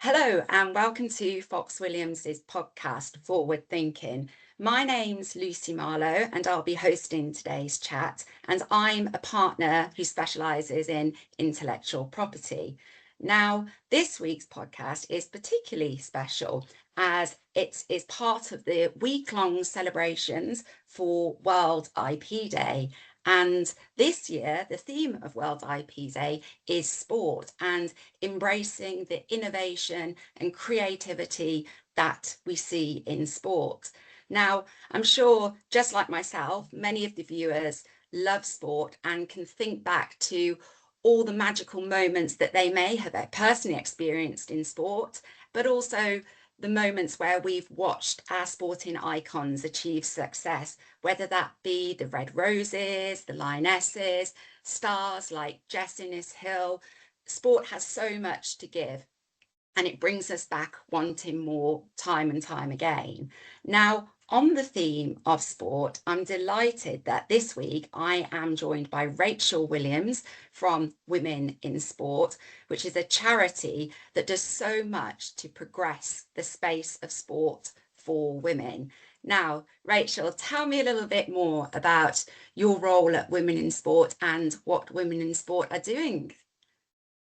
Hello and welcome to Fox Williams's podcast, Forward Thinking. My name's Lucy Marlow and I'll be hosting today's chat, and I'm a partner who specialises in intellectual property. Now, this week's podcast is particularly special as it is part of the week-long celebrations for World IP Day. And this year, the theme of World IP Day is sport and embracing the innovation and creativity that we see in sport. Now, I'm sure, just like myself, many of the viewers love sport and can think back to all the magical moments that they may have personally experienced in sport, but also the moments where we've watched our sporting icons achieve success, whether that be the Red Roses, the Lionesses, stars like Jess Hill. Sport has so much to give, and it brings us back wanting more time and time again. Now, on the theme of sport, I'm delighted that this week I am joined by Rachel Williams from Women in Sport, which is a charity that does so much to progress the space of sport for women. Now, Rachel, tell me a little bit more about your role at Women in Sport and what Women in Sport are doing.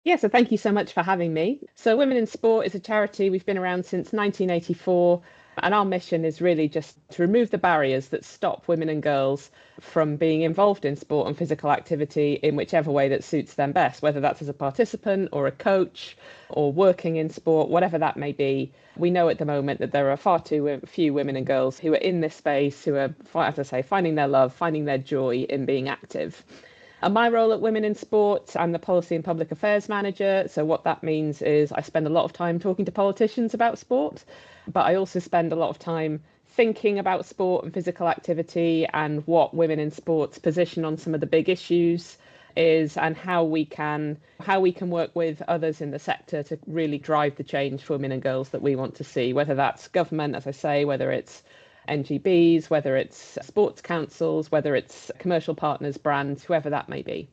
Yeah, so thank you so much for having me. So Women in Sport is a charity. We've been around since 1984, and our mission is really just to remove the barriers that stop women and girls from being involved in sport and physical activity in whichever way that suits them best, whether that's as a participant or a coach or working in sport, whatever that may be. We know at the moment that there are far too few women and girls who are in this space, who are, as I say, finding their love, finding their joy in being active. And my role at Women in Sport, I'm the Policy and Public Affairs Manager. So what that means is I spend a lot of time talking to politicians about sport, but I also spend a lot of time thinking about sport and physical activity and what Women in Sport's position on some of the big issues is, and how we can work with others in the sector to really drive the change for women and girls that we want to see, whether that's government, as I say, whether it's NGBs, whether it's sports councils, whether it's commercial partners, brands, whoever that may be.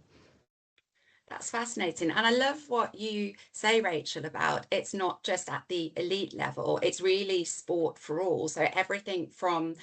That's fascinating. And I love what you say, Rachel, about it's not just at the elite level, it's really sport for all. So everything from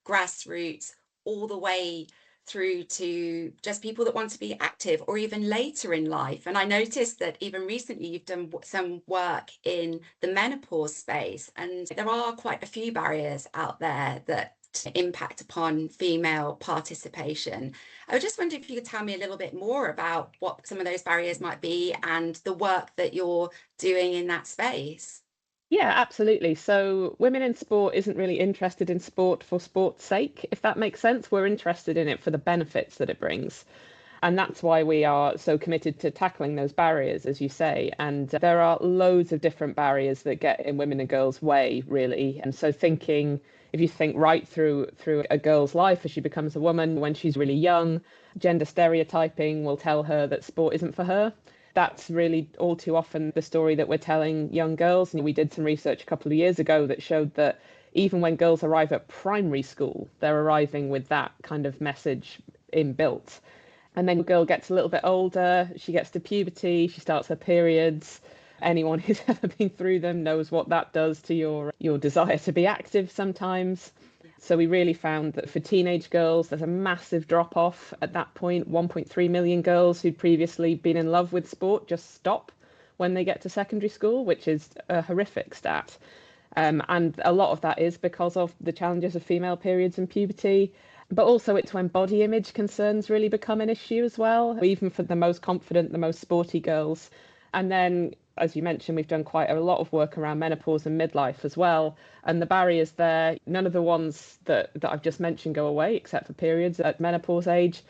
grassroots all the way through to just people that want to be active or even later in life. And I noticed that even recently you've done some work in the menopause space, and there are quite a few barriers out there that impact upon female participation. I just wonder if you could tell me a little bit more about what some of those barriers might be and the work that you're doing in that space. Yeah, absolutely. So Women in Sport isn't really interested in sport for sport's sake, if that makes sense. We're interested in it for the benefits that it brings. And that's why we are so committed to tackling those barriers, as you say. And there are loads of different barriers that get in women and girls' way, really. And so if you think right through a girl's life as she becomes a woman, when she's really young, gender stereotyping will tell her that sport isn't for her. That's really all too often the story that we're telling young girls. And we did some research a couple of years ago that showed that even when girls arrive at primary school, they're arriving with that kind of message inbuilt. And then the girl gets a little bit older, she gets to puberty, she starts her periods. Anyone who's ever been through them knows what that does to your desire to be active sometimes. So we really found that for teenage girls, there's a massive drop off at that point. 1.3 million girls who'd previously been in love with sport just stop when they get to secondary school, which is a horrific stat. And a lot of that is because of the challenges of female periods and puberty. But also it's when body image concerns really become an issue as well, even for the most confident, the most sporty girls. And then, as you mentioned, we've done quite a lot of work around menopause and midlife as well. And the barriers there, none of the ones that I've just mentioned go away, except for periods at menopause age.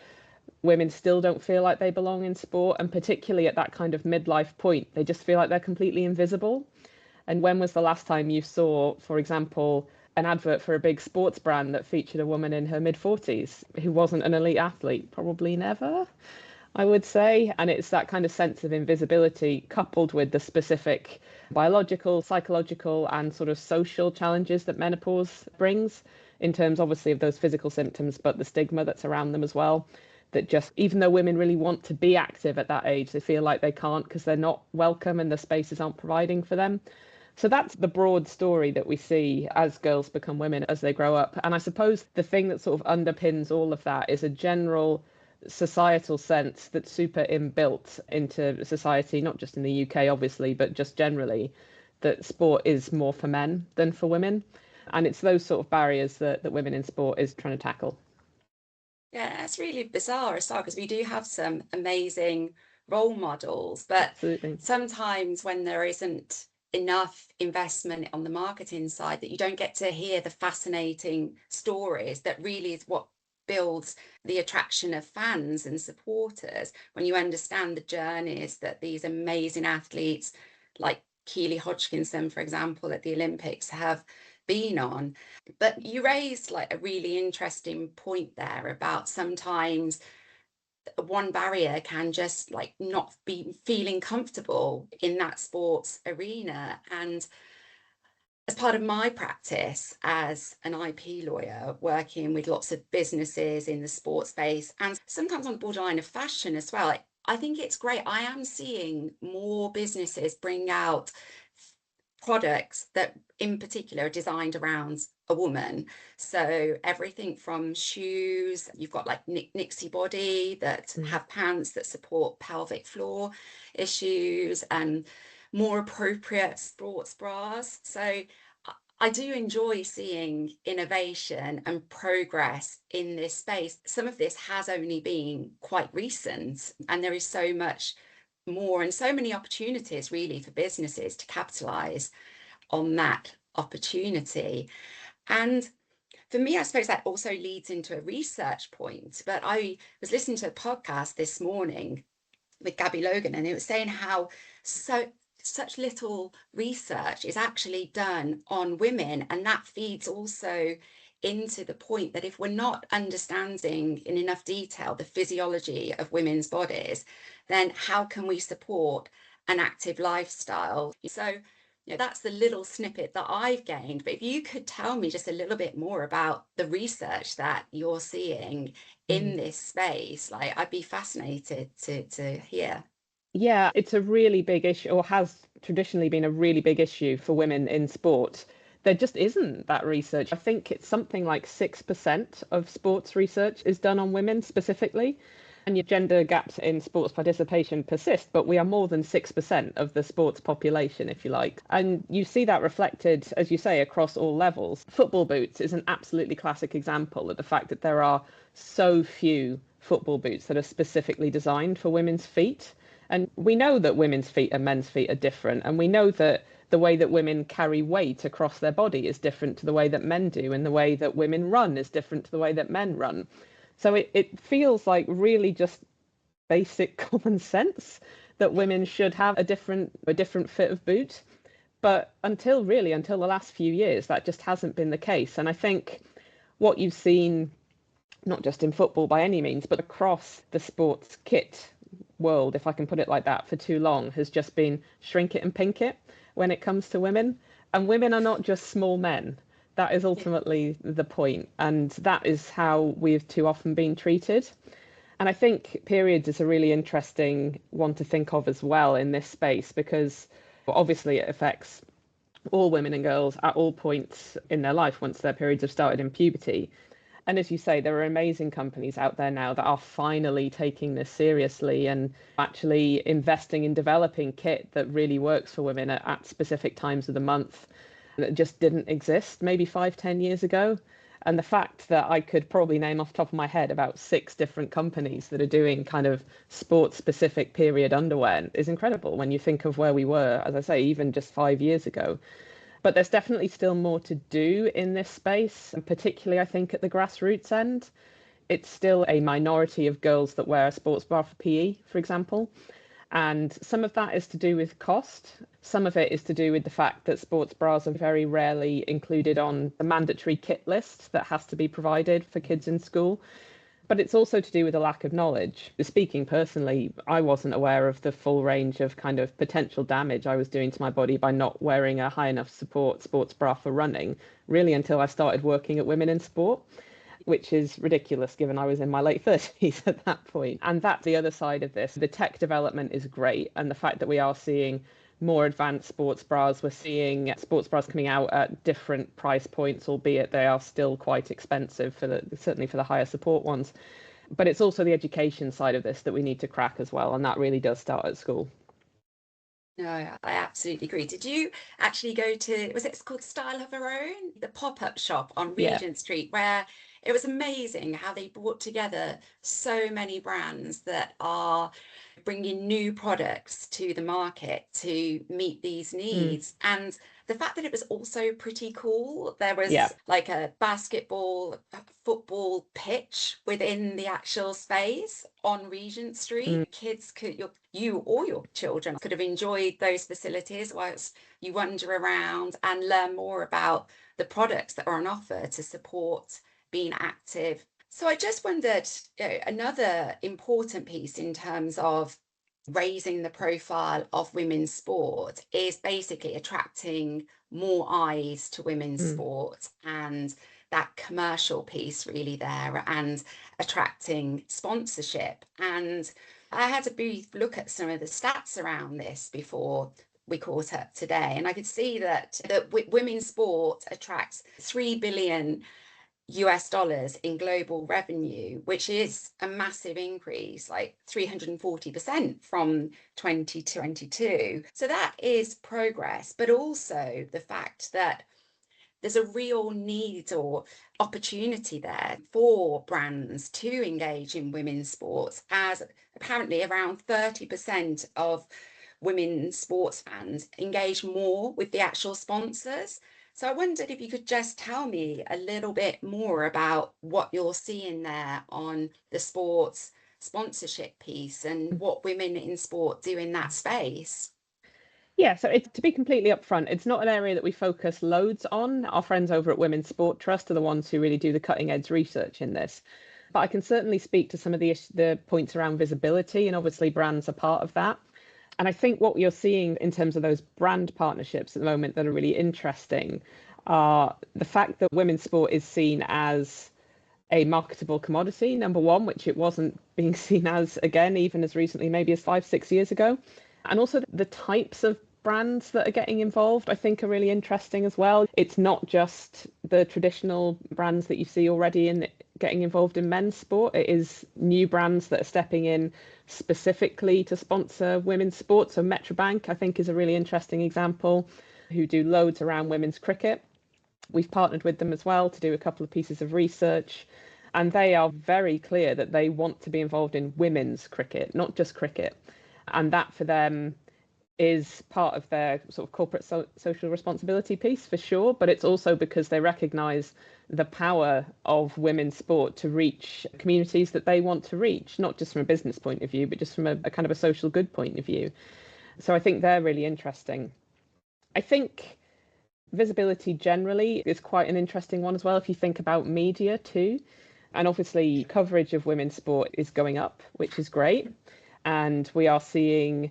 Women still don't feel like they belong in sport, and particularly at that kind of midlife point, they just feel like they're completely invisible. And when was the last time you saw, for example, an advert for a big sports brand that featured a woman in her mid-40s who wasn't an elite athlete? Probably never, I would say. And it's that kind of sense of invisibility coupled with the specific biological, psychological, and sort of social challenges that menopause brings in terms, obviously, of those physical symptoms, but the stigma that's around them as well. That just, even though women really want to be active at that age, they feel like they can't because they're not welcome and the spaces aren't providing for them. So that's the broad story that we see as girls become women as they grow up. And I suppose the thing that sort of underpins all of that is a general societal sense that's super inbuilt into society, not just in the UK, obviously, but just generally, that sport is more for men than for women. And it's those sort of barriers that Women in Sport is trying to tackle. Yeah, that's really bizarre as well, because we do have some amazing role models, but Absolutely. sometimes when there isn't enough investment on the marketing side, that you don't get to hear the fascinating stories that really is what builds the attraction of fans and supporters, when you understand the journeys that these amazing athletes like Keely Hodgkinson, for example, at the Olympics have been on. But you raised like a really interesting point there about sometimes one barrier can just like not be feeling comfortable in that sports arena. And as part of my practice as an IP lawyer, working with lots of businesses in the sports space and sometimes on the borderline of fashion as well, I think it's great. I am seeing more businesses bring out products that in particular are designed around a woman. So everything from shoes, you've got like Nixie Body that have pants that support pelvic floor issues, and more appropriate sports bras. So I do enjoy seeing innovation and progress in this space. Some of this has only been quite recent, and there is so much more and so many opportunities really for businesses to capitalize on that opportunity. And for me, I suppose that also leads into a research point. But I was listening to a podcast this morning with Gabby Logan, and it was saying how such little research is actually done on women, and that feeds also into the point that if we're not understanding in enough detail the physiology of women's bodies, then how can we support an active lifestyle? So that's the little snippet that I've gained. But if you could tell me just a little bit more about the research that you're seeing in this space, like I'd be fascinated to hear. Yeah, it's a really big issue, or has traditionally been a really big issue for women in sport. There just isn't that research. I think it's something like 6% of sports research is done on women specifically. And your gender gaps in sports participation persist, but we are more than 6% of the sports population, if you like. And you see that reflected, as you say, across all levels. Football boots is an absolutely classic example of the fact that there are so few football boots that are specifically designed for women's feet. And we know that women's feet and men's feet are different. And we know that the way that women carry weight across their body is different to the way that men do. And the way that women run is different to the way that men run. So it feels like really just basic common sense that women should have a different fit of boot. But until the last few years, that just hasn't been the case. And I think what you've seen, not just in football by any means, but across the sports kit world, if I can put it like that, for too long, has just been shrink it and pink it when it comes to women. And women are not just small men. That is ultimately the point, and that is how we've too often been treated. And I think periods is a really interesting one to think of as well in this space, because obviously it affects all women and girls at all points in their life once their periods have started in puberty. And as you say, there are amazing companies out there now that are finally taking this seriously and actually investing in developing kit that really works for women at specific times of the month that just didn't exist maybe 5-10 years ago. And the fact that I could probably name off the top of my head about 6 different companies that are doing kind of sports specific period underwear is incredible when you think of where we were, as I say, even just 5 years ago. But there's definitely still more to do in this space, and particularly I think at the grassroots end. It's still a minority of girls that wear a sports bra for PE, for example. And some of that is to do with cost. Some of it is to do with the fact that sports bras are very rarely included on the mandatory kit list that has to be provided for kids in school. But it's also to do with a lack of knowledge. Speaking personally, I wasn't aware of the full range of kind of potential damage I was doing to my body by not wearing a high enough support sports bra for running, really until I started working at Women in Sport, which is ridiculous given I was in my late 30s at that point. And that's the other side of this. The tech development is great. And the fact that we are seeing more advanced sports bras. We're seeing sports bras coming out at different price points, albeit they are still quite expensive certainly for the higher support ones. But it's also the education side of this that we need to crack as well, and that really does start at school. No, I absolutely agree. Did you actually go to, was it called Style of Her Own? The pop-up shop on Yeah. Regent Street, where it was amazing how they brought together so many brands that are bringing new products to the market to meet these Mm. needs. And the fact that it was also pretty cool. There Yeah. was like a basketball, football pitch within the actual space on Regent Street. Kids could, you or your children could have enjoyed those facilities whilst you wander around and learn more about the products that are on offer to support being active. So I just wondered, another important piece in terms of raising the profile of women's sport is basically attracting more eyes to women's sport, and that commercial piece really there, and attracting sponsorship. And I had a brief look at some of the stats around this before we caught up today, and I could see that women's sport attracts 3 billion US dollars in global revenue, which is a massive increase, like 340% from 2022. So that is progress, but also the fact that there's a real need or opportunity there for brands to engage in women's sports, as apparently around 30% of women's sports fans engage more with the actual sponsors. So I wondered if you could just tell me a little bit more about what you're seeing there on the sports sponsorship piece and what women in sport do in that space. Yeah, so to be completely upfront, it's not an area that we focus loads on. Our friends over at Women's Sport Trust are the ones who really do the cutting edge research in this. But I can certainly speak to some of the points around visibility, and obviously brands are part of that. And I think what you're seeing in terms of those brand partnerships at the moment that are really interesting are the fact that women's sport is seen as a marketable commodity, number one, which it wasn't being seen as, again, even as recently, maybe as 5, 6 years ago. And also the types of brands that are getting involved, I think, are really interesting as well. It's not just the traditional brands that you see already in getting involved in men's sport. It is new brands that are stepping in specifically to sponsor women's sport. So Metrobank, I think, is a really interesting example, who do loads around women's cricket. We've partnered with them as well to do a couple of pieces of research, and they are very clear that they want to be involved in women's cricket, not just cricket. And that for them is part of their sort of corporate social responsibility piece for sure, but it's also because they recognise the power of women's sport to reach communities that they want to reach, not just from a business point of view, but just from a kind of a social good point of view. So I think they're really interesting. I think visibility generally is quite an interesting one as well, if you think about media too. And obviously coverage of women's sport is going up, which is great. And we are seeing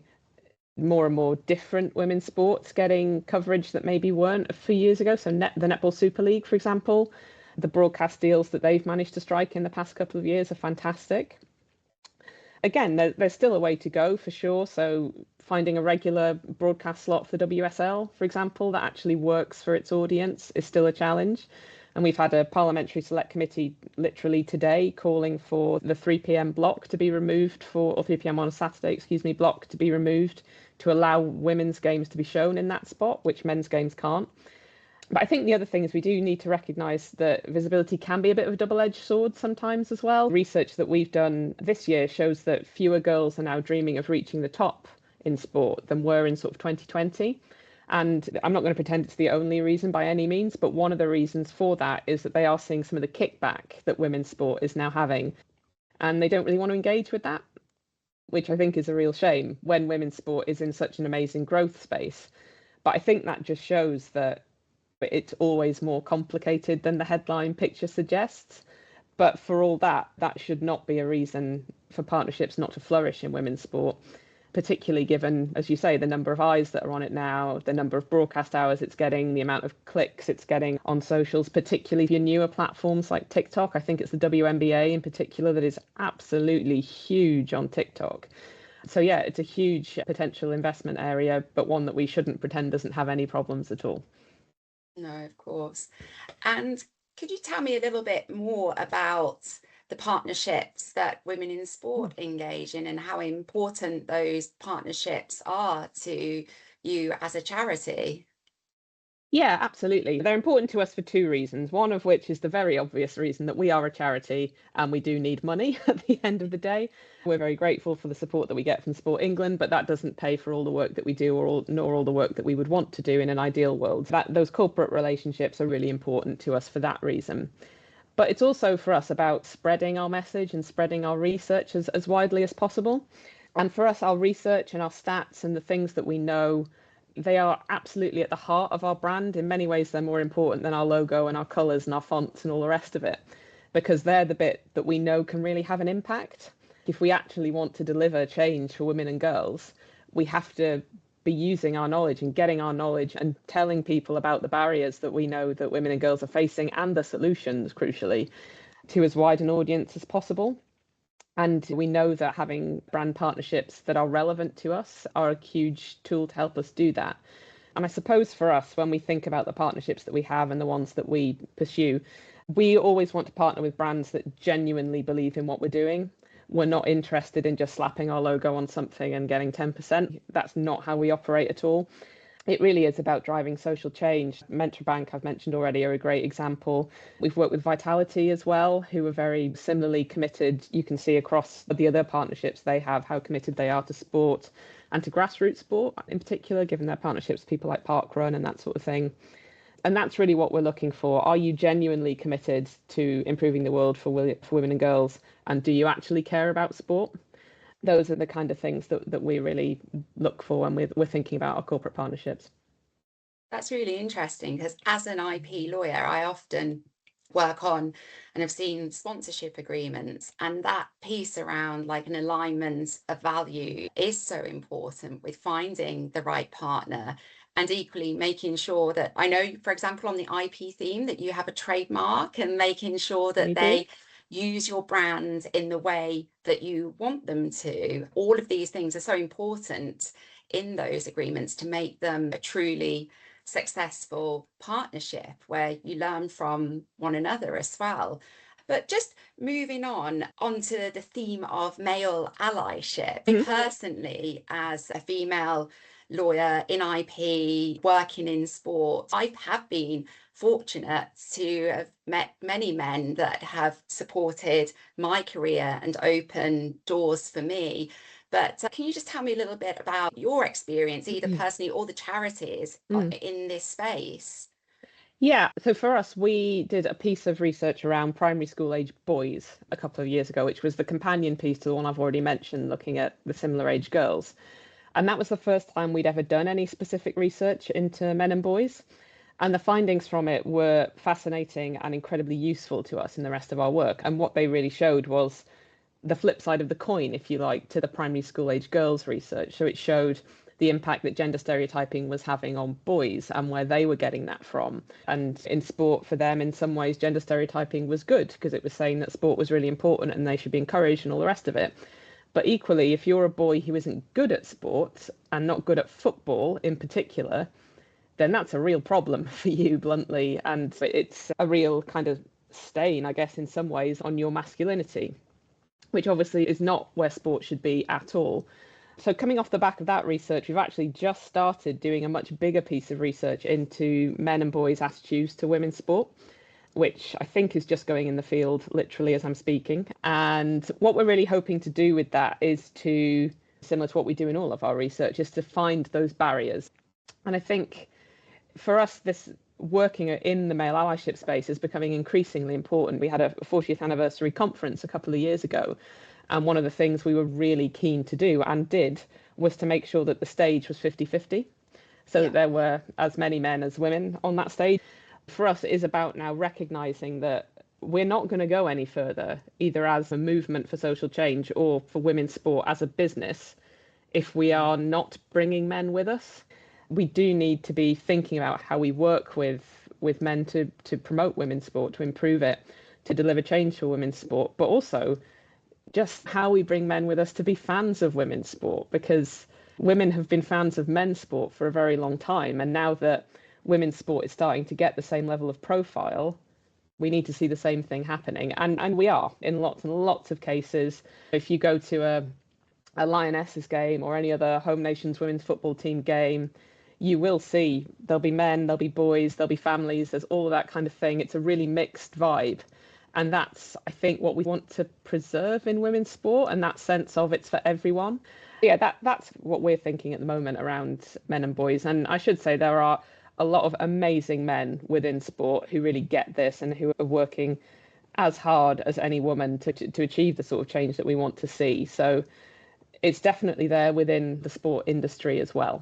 more and more different women's sports getting coverage that maybe weren't a few years ago. So the Netball Super League, for example, the broadcast deals that they've managed to strike in the past couple of years are fantastic. Again, there's still a way to go for sure. So finding a regular broadcast slot for the WSL, for example, that actually works for its audience is still a challenge. And we've had a parliamentary select committee literally today calling for the 3 p.m. block to be removed or 3 p.m. on a Saturday, block to be removed to allow women's games to be shown in that spot, which men's games can't. But I think the other thing is we do need to recognise that visibility can be a bit of a double-edged sword sometimes as well. Research that we've done this year shows that fewer girls are now dreaming of reaching the top in sport than were in sort of 2020. And I'm not going to pretend it's the only reason by any means, but one of the reasons for that is that they are seeing some of the kickback that women's sport is now having, and they don't really want to engage with that, which I think is a real shame when women's sport is in such an amazing growth space. But I think that just shows that it's always more complicated than the headline picture suggests. But for all that, that should not be a reason for partnerships not to flourish in women's sport, particularly given, as you say, the number of eyes that are on it now, the number of broadcast hours it's getting, the amount of clicks it's getting on socials, particularly your newer platforms like TikTok. I think it's the WNBA in particular that is absolutely huge on TikTok. So yeah, it's a huge potential investment area, but one that we shouldn't pretend doesn't have any problems at all. No, of course. And could you tell me a little bit more about the partnerships that women in sport engage in and how important those partnerships are to you as a charity? Yeah, absolutely. They're important to us for two reasons. One of which is the very obvious reason that we are a charity and we do need money at the end of the day. We're very grateful for the support that we get from Sport England, but that doesn't pay for all the work that we do nor all the work that we would want to do in an ideal world. Those corporate relationships are really important to us for that reason. But it's also for us about spreading our message and spreading our research as widely as possible. And for us, our research and our stats and the things that we know, they are absolutely at the heart of our brand. In many ways, they're more important than our logo and our colours and our fonts and all the rest of it, because they're the bit that we know can really have an impact. If we actually want to deliver change for women and girls, we have to be using our knowledge and getting our knowledge and telling people about the barriers that we know that women and girls are facing and the solutions, crucially, to as wide an audience as possible. And we know that having brand partnerships that are relevant to us are a huge tool to help us do that. And I suppose for us, when we think about the partnerships that we have and the ones that we pursue, we always want to partner with brands that genuinely believe in what we're doing. We're not interested in just slapping our logo on something and getting 10%. That's not how we operate at all. It really is about driving social change. Mentor Bank, I've mentioned already, are a great example. We've worked with Vitality as well, who are very similarly committed. You can see across the other partnerships they have how committed they are to sport and to grassroots sport in particular, given their partnerships with people like Parkrun and that sort of thing. And that's really what we're looking for. Are you genuinely committed to improving the world for women and girls? And do you actually care about sport? Those are the kind of things that we really look for when we're thinking about our corporate partnerships. That's really interesting because as an IP lawyer, I often work on and have seen sponsorship agreements, and that piece around like an alignment of value is so important with finding the right partner and equally making sure that I know, for example, on the IP theme that you have a trademark and making sure that We do. they use your brand in the way that you want them to. All of these things are so important in those agreements to make them a truly successful partnership where you learn from one another as well. But just moving on onto the theme of male allyship, Mhm. personally, as a female lawyer in IP, working in sport, I have been fortunate to have met many men that have supported my career and opened doors for me. But can you just tell me a little bit about your experience, either personally or the charities Mm. in this space? Yeah, so for us, we did a piece of research around primary school age boys a couple of years ago, which was the companion piece to the one I've already mentioned, looking at the similar age girls. And that was the first time we'd ever done any specific research into men and boys. And the findings from it were fascinating and incredibly useful to us in the rest of our work. And what they really showed was the flip side of the coin, if you like, to the primary school age girls research. So it showed the impact that gender stereotyping was having on boys and where they were getting that from. And in sport, for them, in some ways, gender stereotyping was good because it was saying that sport was really important and they should be encouraged and all the rest of it. But equally, if you're a boy who isn't good at sport and not good at football in particular, then that's a real problem for you, bluntly. And it's a real kind of stain, I guess, in some ways on your masculinity, which obviously is not where sport should be at all. So, coming off the back of that research, we've actually just started doing a much bigger piece of research into men and boys' attitudes to women's sport, which I think is just going in the field literally as I'm speaking. And what we're really hoping to do with that is to, similar to what we do in all of our research, is to find those barriers. And I think for us, this working in the male allyship space is becoming increasingly important. We had a 40th anniversary conference a couple of years ago, and one of the things we were really keen to do and did was to make sure that the stage was 50-50, so that there were as many men as women on that stage. For us, it is about now recognizing that we're not going to go any further, either as a movement for social change or for women's sport as a business, if we are not bringing men with us. We do need to be thinking about how we work with men to promote women's sport, to improve it, to deliver change for women's sport, but also just how we bring men with us to be fans of women's sport, because women have been fans of men's sport for a very long time. And now that women's sport is starting to get the same level of profile, we need to see the same thing happening. And we are in lots and lots of cases. If you go to a Lionesses game or any other home nations women's football team game, you will see there'll be men, there'll be boys, there'll be families, there's all of that kind of thing. It's a really mixed vibe. And that's, I think, what we want to preserve in women's sport, and that sense of it's for everyone. Yeah, that's what we're thinking at the moment around men and boys. And I should say there are a lot of amazing men within sport who really get this and who are working as hard as any woman to achieve the sort of change that we want to see. So it's definitely there within the sport industry as well.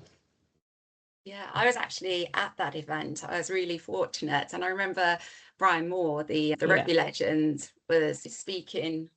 Yeah, I was actually at that event. I was really fortunate. And I remember Brian Moore, the rugby legend, was speaking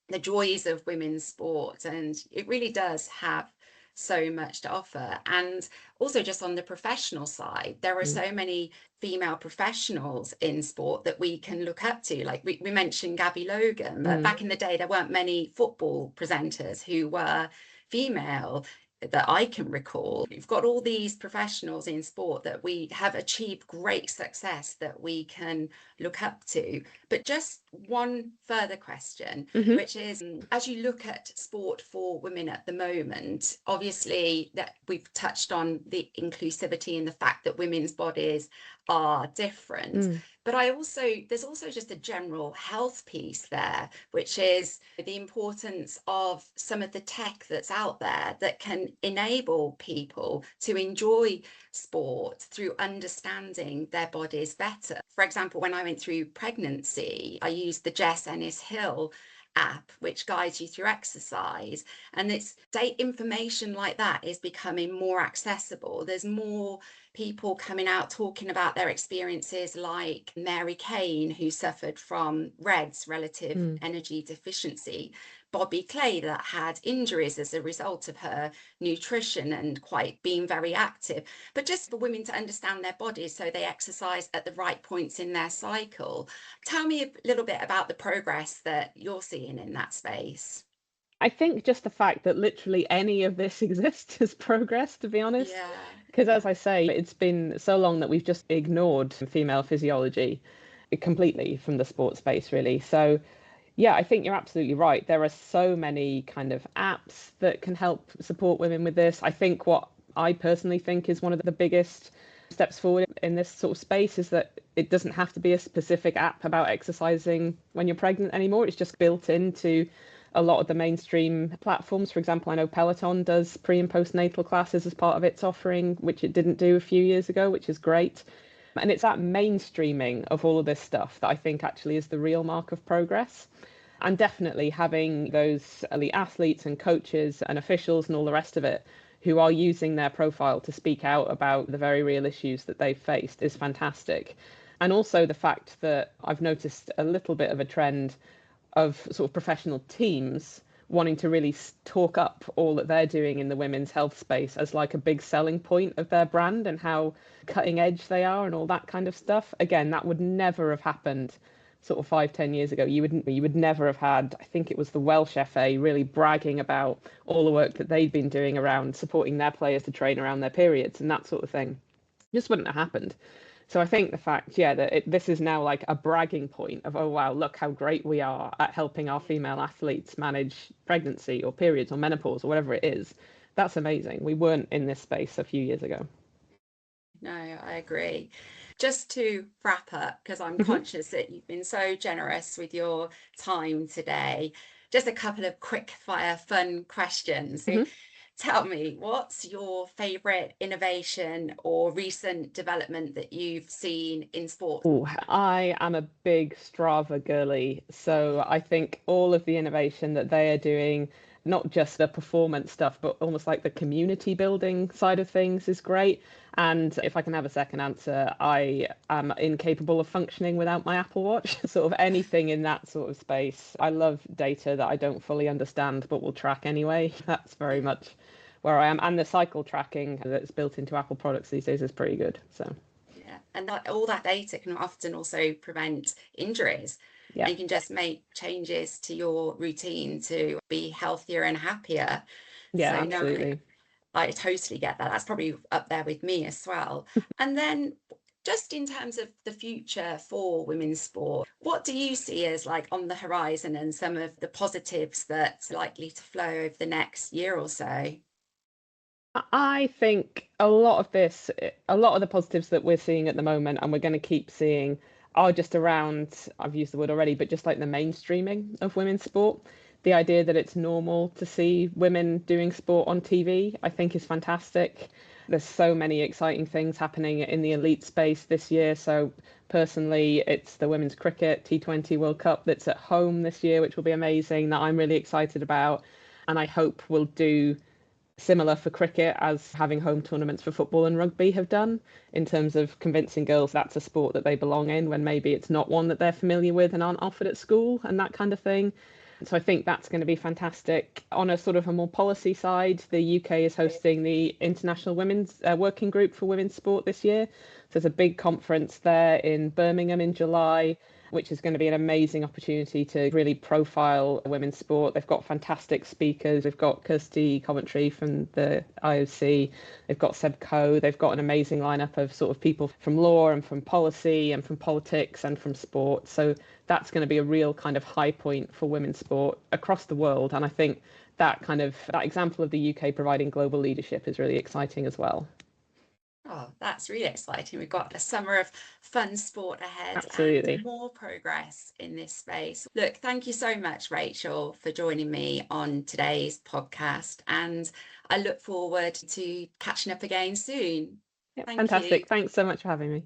the joys of women's sport. And it really does have so much to offer. And also just on the professional side, there are so many female professionals in sport that we can look up to. Like we mentioned Gabby Logan, but back in the day, there weren't many football presenters who were female that I can recall. You've got all these professionals in sport that we have achieved great success that we can look up to. But just one further question, which is, as you look at sport for women at the moment, obviously that we've touched on the inclusivity and the fact that women's bodies are different. But there's also just a general health piece there, which is the importance of some of the tech that's out there that can enable people to enjoy sport through understanding their bodies better. For example, when I went through pregnancy, I used the Jess Ennis Hill app, which guides you through exercise, and it's information like that is becoming more accessible. There's more people coming out talking about their experiences, like Mary Kane, who suffered from REDS, relative energy deficiency, Bobby Clay, that had injuries as a result of her nutrition and quite being very active, but just for women to understand their bodies so they exercise at the right points in their cycle. Tell me a little bit about the progress that you're seeing in that space. I think just the fact that literally any of this exists is progress, to be honest. Yeah. Because as I say, it's been so long that we've just ignored female physiology completely from the sports space, really. So yeah, I think you're absolutely right. There are so many kind of apps that can help support women with this. I think what I personally think is one of the biggest steps forward in this sort of space is that it doesn't have to be a specific app about exercising when you're pregnant anymore. It's just built into a lot of the mainstream platforms. For example, I know Peloton does pre and postnatal classes as part of its offering, which it didn't do a few years ago, which is great. And it's that mainstreaming of all of this stuff that I think actually is the real mark of progress. And definitely having those elite athletes and coaches and officials and all the rest of it who are using their profile to speak out about the very real issues that they've faced is fantastic. And also the fact that I've noticed a little bit of a trend of sort of professional teams wanting to really talk up all that they're doing in the women's health space as like a big selling point of their brand and how cutting edge they are and all that kind of stuff. Again, that would never have happened sort of 5-10 years ago. You would never have had, I think it was the Welsh FA really bragging about all the work that they'd been doing around supporting their players to train around their periods and that sort of thing. Just wouldn't have happened. So I think the fact, that this is now like a bragging point of, oh, wow, look how great we are at helping our female athletes manage pregnancy or periods or menopause or whatever it is. That's amazing. We weren't in this space a few years ago. No, I agree. Just to wrap up, because I'm conscious that you've been so generous with your time today, just a couple of quick fire fun questions. Tell me, what's your favorite innovation or recent development that you've seen in sport? Oh, I am a big Strava girly. So I think all of the innovation that they are doing, not just the performance stuff, but almost like the community building side of things is great. And if I can have a second answer, I am incapable of functioning without my Apple Watch. Sort of anything in that sort of space. I love data that I don't fully understand, but will track anyway. That's very much where I am. And the cycle tracking that's built into Apple products these days is pretty good. So. Yeah, and all that data can often also prevent injuries, Yeah, and you can just make changes to your routine to be healthier and happier. yeah, So no, absolutely. I totally get that. That's probably up there with me as well. And then just in terms of the future for women's sport, what do you see as like on the horizon and some of the positives that's likely to flow over the next year or so? I think a lot of the positives that we're seeing at the moment, and we're going to keep seeing, are just around, I've used the word already, but just like the mainstreaming of women's sport. The idea that it's normal to see women doing sport on TV, I think is fantastic. There's so many exciting things happening in the elite space this year. So personally, it's the women's cricket T20 World Cup that's at home this year, which will be amazing, that I'm really excited about. And I hope will do similar for cricket as having home tournaments for football and rugby have done, in terms of convincing girls that's a sport that they belong in when maybe it's not one that they're familiar with and aren't offered at school and that kind of thing. So I think that's going to be fantastic. On a sort of a more policy side, the UK is hosting the International Women's Working Group for Women's Sport this year. So there's a big conference there in Birmingham in July, which is going to be an amazing opportunity to really profile women's sport. They've got fantastic speakers. They've got Kirsty Coventry from the IOC. They've got Seb Coe. They've got an amazing lineup of sort of people from law and from policy and from politics and from sport. So that's going to be a real kind of high point for women's sport across the world. And I think that example of the UK providing global leadership is really exciting as well. Oh, that's really exciting. We've got a summer of fun sport ahead and Absolutely. more progress in this space. Look, thank you so much, Rachel, for joining me on today's podcast. And I look forward to catching up again soon. Yeah, Thank you. fantastic. Thanks so much for having me.